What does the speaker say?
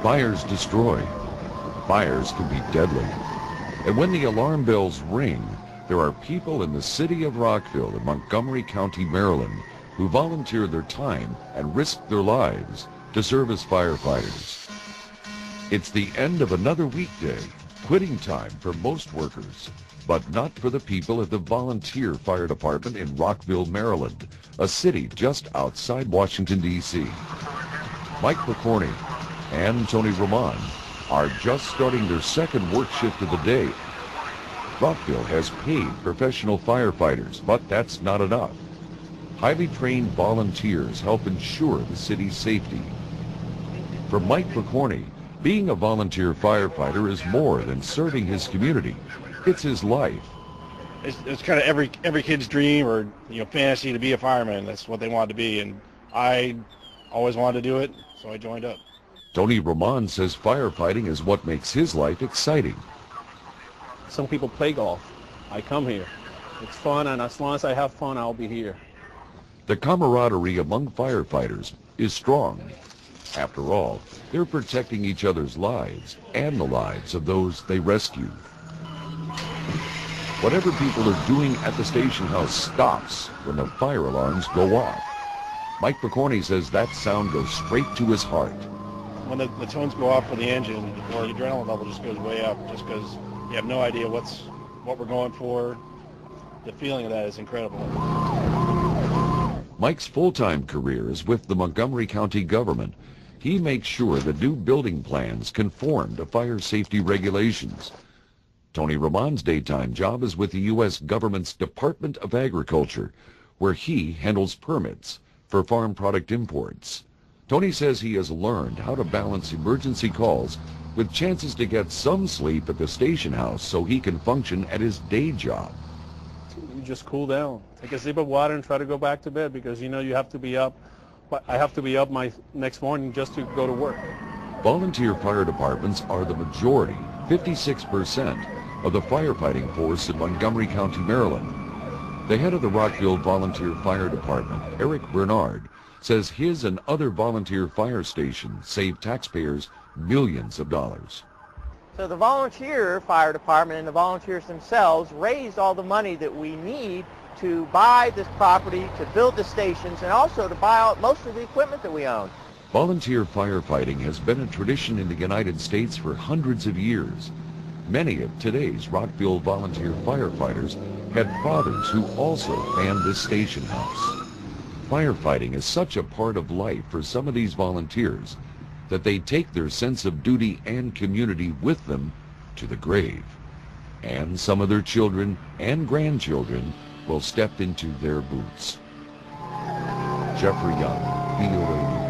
Fires destroy. Fires can be deadly. And when the alarm bells ring, there are people in the city of Rockville in Montgomery County, Maryland, who volunteer their time and risk their lives to serve as firefighters. It's the end of another weekday, quitting time for most workers, but not for the people at the Volunteer Fire Department in Rockville, Maryland, a city just outside Washington, D.C. Mike McCorney and Tony Roman are just starting their second work shift of the day. Rockville has paid professional firefighters, but that's not enough. Highly trained volunteers help ensure the city's safety. For Mike McCorney, being a volunteer firefighter is more than serving his community. It's his life. It's kind of every kid's dream or fantasy to be a fireman. That's what they wanted to be, and I always wanted to do it, so I joined up. Tony Roman says firefighting is what makes his life exciting. Some people play golf. I come here. It's fun, and as long as I have fun, I'll be here. The camaraderie among firefighters is strong. After all, they're protecting each other's lives and the lives of those they rescue. Whatever people are doing at the station house stops when the fire alarms go off. Mike McCorney says that sound goes straight to his heart. When the tones go off for the engine, or the adrenaline level just goes way up, just because you have no idea what we're going for. The feeling of that is incredible. Mike's full-time career is with the Montgomery County government. He makes sure the new building plans conform to fire safety regulations. Tony Roman's daytime job is with the U.S. government's Department of Agriculture, where he handles permits for farm product imports. Tony says he has learned how to balance emergency calls with chances to get some sleep at the station house so he can function at his day job. You just cool down, take a sip of water, and try to go back to bed because you have to be up. I have to be up my next morning just to go to work. Volunteer fire departments are the majority, 56% of the firefighting force in Montgomery County, Maryland. The head of the Rockville Volunteer Fire Department, Eric Bernard, says his and other volunteer fire stations save taxpayers millions of dollars. So the volunteer fire department and the volunteers themselves raised all the money that we need to buy this property, to build the stations, and also to buy out most of the equipment that we own. Volunteer firefighting has been a tradition in the United States for hundreds of years. Many of today's Rockville volunteer firefighters had fathers who also manned this station house. Firefighting is such a part of life for some of these volunteers that they take their sense of duty and community with them to the grave. And some of their children and grandchildren will step into their boots. Jeffrey Young, VOA News.